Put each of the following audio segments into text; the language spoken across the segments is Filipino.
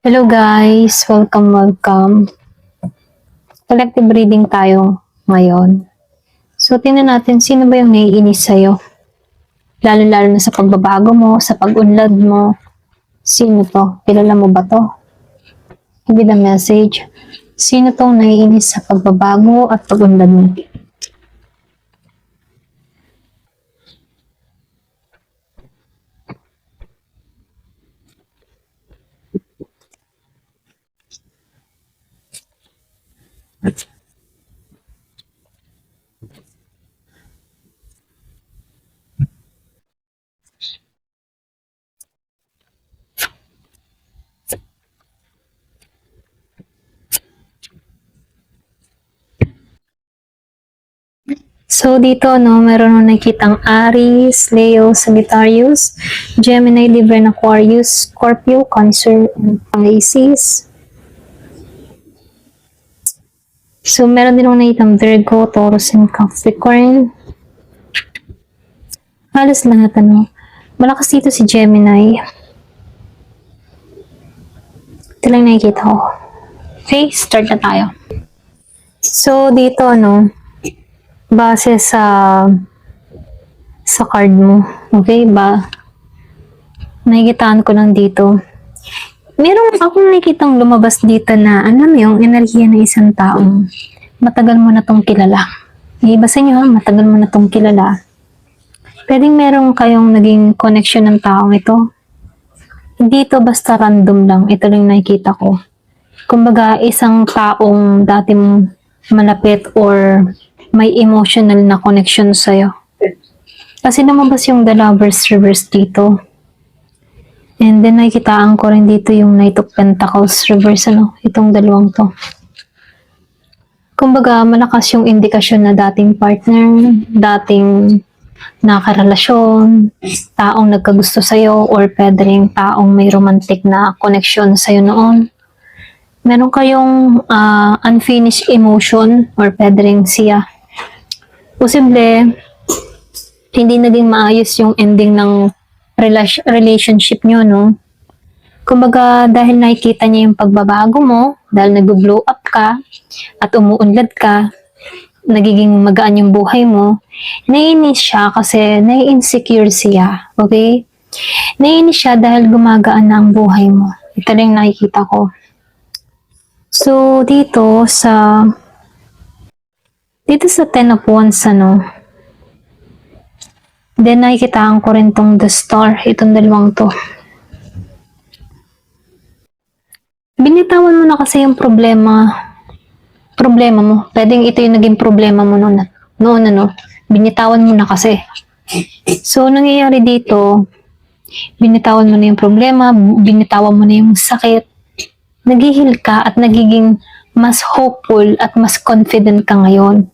Hello guys! Welcome. Collective reading tayo ngayon. So, tingnan natin sino ba yung naiinis sa'yo. Lalo-lalo na sa pagbabago mo, sa pag-unlad mo. Sino to? Kilala mo ba to? Give the message. Sino tong naiinis sa pagbabago at pag-unlad mo? So, dito, meron nung nakikitang Aries, Leo, Sagittarius, Gemini, Libra, Aquarius, Scorpio, Cancer, and Pisces. So, meron din nung nakikitang Virgo, Taurus, and Capricorn. Halos lahat, malakas dito si Gemini. Ito lang nakikita ko. Okay, start na tayo. So, dito, base sa card mo. Okay, nakikitaan ko lang dito. Meron akong nakikitang lumabas dito na, yung enerhiya ng isang taong matagal mo na tong kilala. Iba sa inyo, matagal mo na tong kilala. Pwedeng meron kayong naging connection ng taong ito. Hindi ito basta random lang. Ito lang nakikita ko. Kumbaga, isang taong dati mong malapit or may emotional na connection sa'yo. Kasi lumabas yung The Lovers Reverse dito. And then, nakikitaan ko rin dito yung Knight of Pentacles Reverse, itong dalawang to. Kumbaga, malakas yung indikasyon na dating partner, dating nakarelasyon, taong nagkagusto sa'yo, or pwede rin taong may romantic na connection sa'yo noon. Meron kayong unfinished emotion, or pwede rin siya. Posible, hindi naging maayos yung ending ng relationship nyo, Kumbaga, dahil nakikita niya yung pagbabago mo, dahil nag-blow up ka, at umuunlad ka, nagiging magaan yung buhay mo, naiinis siya kasi nai-insecure siya, okay? Naiinis siya dahil gumagaan na ang buhay mo. Ito lang nakikita ko. So, dito sa Ten of Wands, then nakikitaan ko rin tong The Star, itong dalawang to. Binitawan mo na kasi yung problema mo. Pwedeng ito yung naging problema mo noon, binitawan mo na kasi. So, nangyayari dito, binitawan mo na yung problema, binitawan mo na yung sakit, naghihil ka at nagiging mas hopeful at mas confident ka ngayon.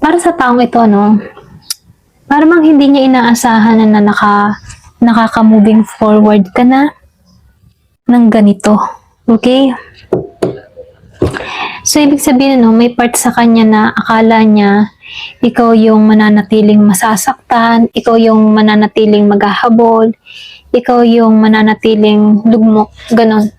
Para sa taong ito, parang hindi niya inaasahan na nakaka-moving forward ka na ng ganito. Okay? So, ibig sabihin, may part sa kanya na akala niya ikaw yung mananatiling masasaktan, ikaw yung mananatiling maghahabol, ikaw yung mananatiling lugmok, ganon.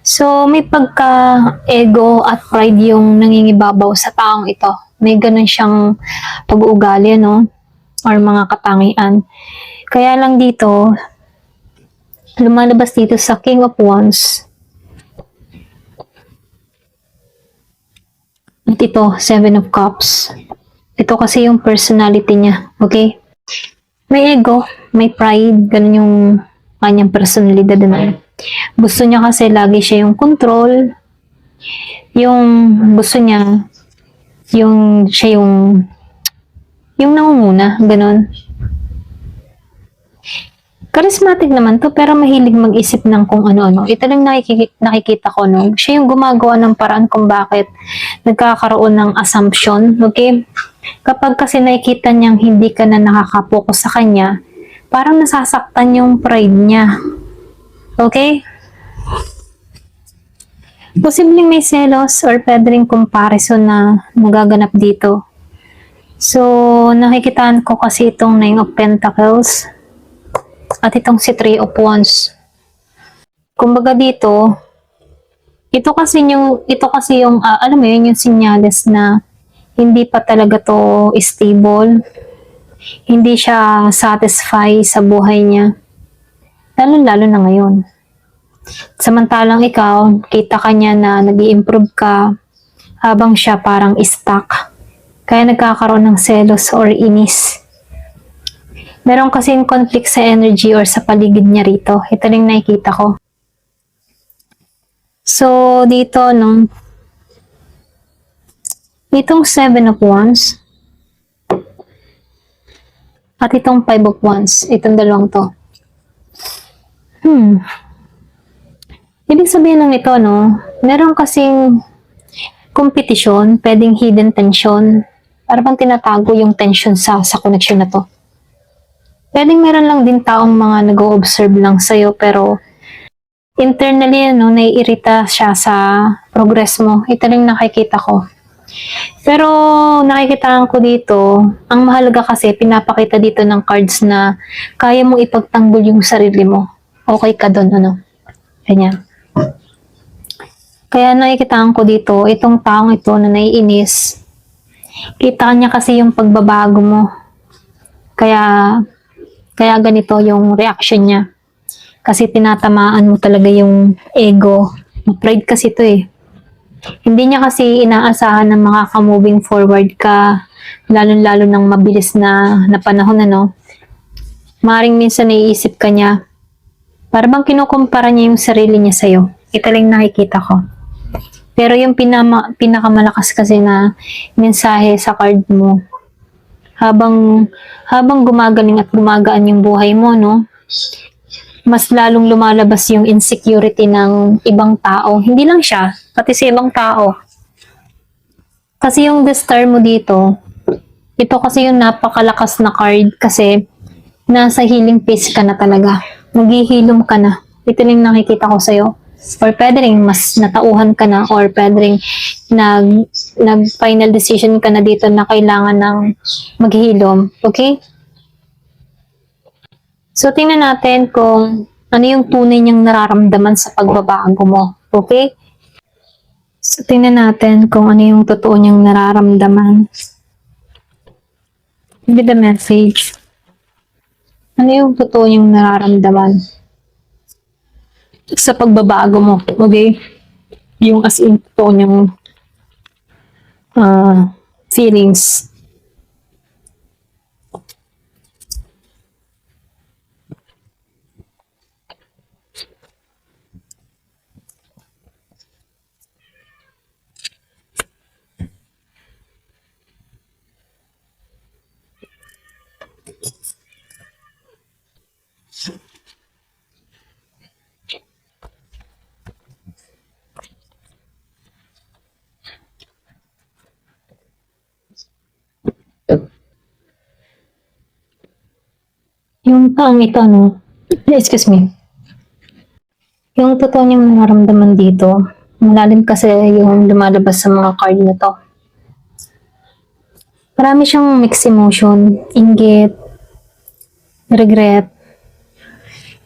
So, may pagka-ego at pride yung nangingibabaw sa taong ito. May ganon siyang pag-uugali, or mga katangian. Kaya lang dito, lumalabas dito sa King of Wands. At ito, Seven of Cups. Ito kasi yung personality niya, okay? May ego, may pride, ganun yung kanyang personalidad naman. Gusto niya kasi lagi siya yung control, yung gusto niya, siya yung nangunguna, ganun. Charismatic naman to, pero mahilig mag-isip ng kung ano-ano. Ito lang nakikita ko, siya yung gumagawa ng paraan kung bakit nagkakaroon ng assumption, okay? Kapag kasi nakikita niyang hindi ka na nakakapokus sa kanya, parang nasasaktan yung pride niya. Okay? Posibleng may selos or pwede rin comparison na magaganap dito. So, nakikitaan ko kasi itong Nine of Pentacles at itong si Three of Wands. Kumbaga dito, ito kasi yung alam mo yun, yung senyales na hindi pa talaga to stable, hindi siya satisfy sa buhay niya, lalo-lalo na ngayon. Samantalang ikaw, kita ka niya na nag-i-improve ka, habang siya parang stuck. Kaya nagkakaroon ng selos or inis. Meron kasing conflict sa energy or sa paligid niya rito. Ito rin nakikita ko. So, dito, no, itong 7 of Wands, at itong 5 of Wands, itong dalawang to. Ibig sabihin ng ito, no, meron kasing kompetisyon, pwedeng hidden tension. Para bang tinatago yung tension sa connection na to. Pwedeng meron lang din taong mga nag-o-observe lang sa'yo, pero internally, no, naiirita siya sa progress mo. Ito lang nakikita ko. Pero nakikitaan ko dito, ang mahalaga kasi pinapakita dito ng cards na kaya mong ipagtanggol yung sarili mo. Okay ka doon, ano? Ganyan. Kaya nakikitaan ko dito, itong taong ito na naiinis, kita niya kasi yung pagbabago mo. Kaya ganito yung reaction niya. Kasi tinatamaan mo talaga yung ego. Pride kasi ito eh. Hindi niya kasi inaasahan na makaka-moving forward ka, lalo-lalo ng mabilis na panahon, ano. Maring minsan naiisip ka niya, para bang kinukumpara niya yung sarili niya sa'yo. Ito lang nakikita ko. Pero yung pinakamalakas kasi na mensahe sa card mo, habang gumagaling at gumagaan yung buhay mo, no, mas lalong lumalabas yung insecurity ng ibang tao. Hindi lang siya, pati sa ibang tao. Kasi yung the star mo dito, ito kasi yung napakalakas na card kasi nasa healing phase ka na talaga. Naghihilom ka na. Ito lang nakikita ko sa'yo. Or pwede rin mas natauhan ka na, or pwede rin nag-final decision ka na dito na kailangan ng maghilom. Okay? So, tingnan natin kung ano yung tunay niyang nararamdaman sa pagbabago mo. Okay? So, tingnan natin kung ano yung totoo niyang nararamdaman. With the message. Ano yung totoo niyang nararamdaman sa pagbabago mo, okay? Yung as in totoo niyang feelings. Yung taong ito, no? Excuse me. Yung totoo niyang nararamdaman dito, malalim kasi yung lumalabas sa mga card na to. Marami siyang mixed emotion, inggit, regret.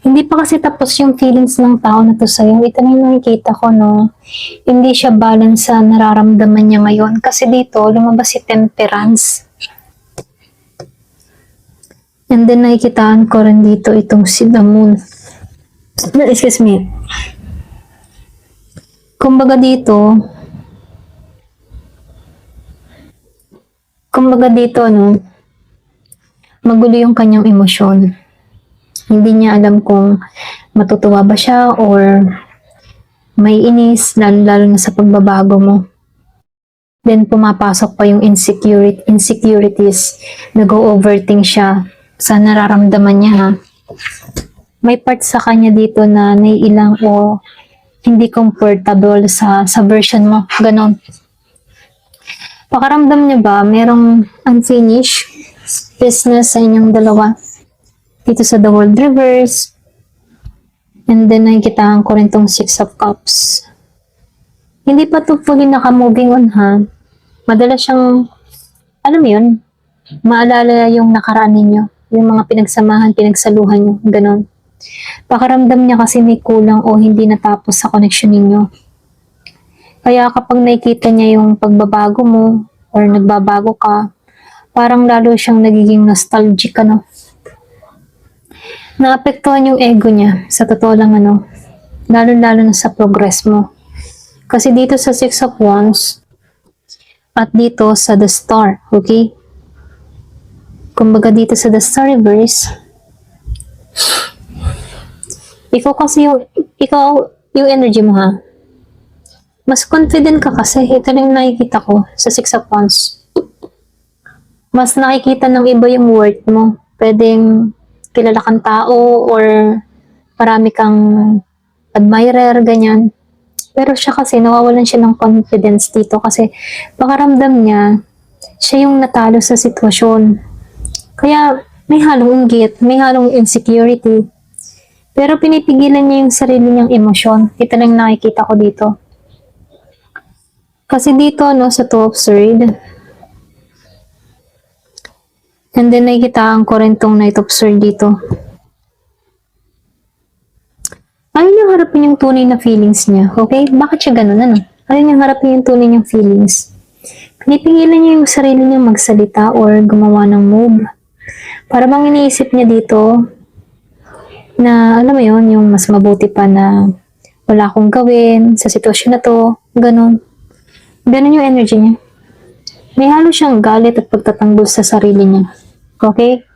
Hindi pa kasi tapos yung feelings ng tao na to sa'yo. Ito na yung nakikita ko, no? Hindi siya balance sa nararamdaman niya ngayon. Kasi dito, lumabas si Temperance. And then nakikitaan ko rin dito itong si The Moon. Excuse me. Kumbaga dito, no, magulo yung kanyang emosyon. Hindi niya alam kung matutuwa ba siya or may inis, lalo na sa pagbabago mo. Then pumapasok pa yung insecurities, nag-overthink siya sa nararamdaman niya, ha. May part sa kanya dito na naiilang o hindi comfortable sa version mo, ganon. Pakaramdam niya ba merong unfinished business sa inyong dalawa? Dito sa The World Reverse. And then nakikitaan ko rin tong 6 of Cups. Hindi pa to fully naka-moving on, ha. Madalas siyang, alam mo yun, maalala yung nakaraan ninyo. Yung mga pinagsamahan, pinagsaluhan nyo, ganon. Pakiramdam niya kasi may kulang o hindi natapos sa connection ninyo. Kaya kapag nakikita niya yung pagbabago mo or nagbabago ka, parang lalo siyang nagiging nostalgic, ano. Naapektuhan yung ego niya, sa totoo lang, ano, lalo-lalo na sa progress mo. Kasi dito sa Six of Wands, at dito sa The Star, okay? Kumbaga dito sa The Star Reverse, ikaw yung energy mo, ha? Mas confident ka kasi, ito lang yung nakikita ko sa Six of Wands. Mas nakikita ng iba yung worth mo. Pwedeng kilala kang tao or marami kang admirer, ganyan. Pero siya kasi, nawawalan siya ng confidence dito kasi pakaramdam niya, siya yung natalo sa sitwasyon. Kaya may halong inggit, may halong insecurity. Pero pinipigilan niya yung sarili niyang emosyon. Ito lang nakikita ko dito. Kasi dito, no, sa Two of Swords, and then nakikitaan ko rin tong Knight of Swords dito. Ayaw niyang harapin yung tunay na feelings niya, okay? Bakit siya ganun, ano? Ayaw niyang harapin yung tunay niyang feelings. Pinipigilan niya yung sarili niyang magsalita or gumawa ng move. Para bang iniisip niya dito na, alam mo yun, yung mas mabuti pa na wala akong gawin sa sitwasyon na to, ganun. Ganun yung energy niya. May halo siyang galit at pagtatanggol sa sarili niya. Okay?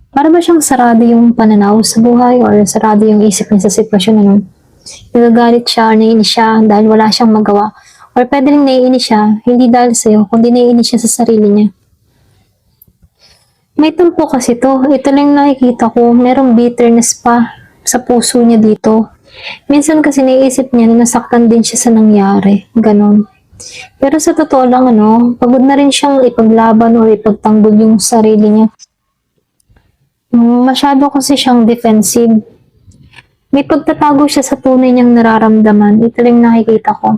Para ba siyang sarado yung pananaw sa buhay or sarado yung isip niya sa sitwasyon, ano? Nagagalit siya or naiinis siya dahil wala siyang magawa. Or pwede rin naiinis siya, hindi dahil sa'yo, kundi naiinis siya sa sarili niya. May tumpo kasi to. Ito lang nakikita ko. Merong bitterness pa sa puso niya dito. Minsan kasi naiisip niya na nasaktan din siya sa nangyari. Ganon. Pero sa totoo lang, ano, pagod na rin siyang ipaglaban o ipagtanggol yung sarili niya. Masyado kasi siyang defensive. May pagtatago siya sa tunay niyang nararamdaman. Ito lang nakikita ko.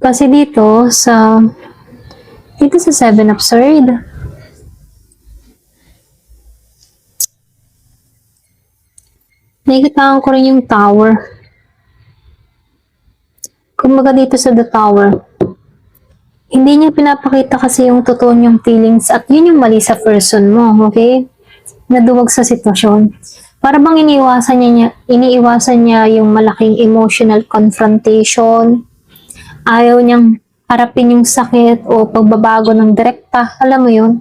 Kasi dito sa Seven of Swords, nakikitaan ko rin yung Tower. Kumbaga dito sa The Tower, hindi niya pinapakita kasi yung totoo niyang feelings at yun yung mali sa person mo, okay? Naduwag sa sitwasyon. Para bang iniiwasan niya yung malaking emotional confrontation. Ayaw niyang harapin yung sakit o pagbabago ng direkta. Alam mo yun?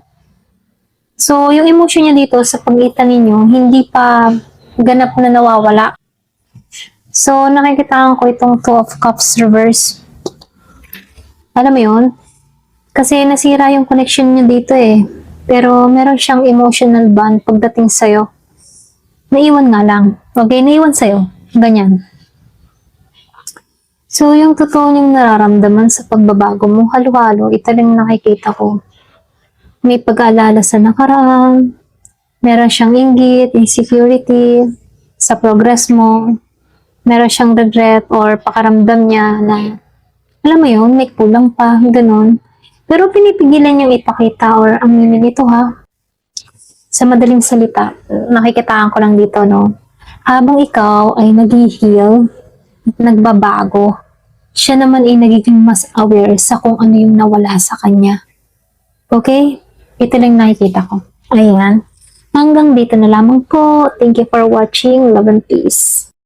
So, yung emotion niya dito sa pagitan ninyo, hindi pa ganap na nawawala. So, nakikitaan ko itong Two of Cups reverse. Alam mo yun? Kasi nasira yung connection niya dito eh. Pero meron siyang emotional bond pagdating sa'yo. Naiwan nga lang. Okay, naiwan sa'yo. Ganyan. So, yung totoo niyang nararamdaman sa pagbabago mo, halo-halo, ito lang nakikita ko. May pag-aalala sa nakaraan, meron siyang inggit, insecurity, sa progress mo, meron siyang regret or pakaramdam niya na, alam mo yun, may kulang pa, ganun. Pero pinipigilan niyang ipakita or aminin ito, ha. Sa madaling salita, nakikitaan ko lang dito, no. Habang ikaw ay nag-heal, nagbabago, siya naman ay nagiging mas aware sa kung ano yung nawala sa kanya. Okay? Ito lang nakikita ko. Ayan. Hanggang dito na lamang po. Thank you for watching. Love and peace.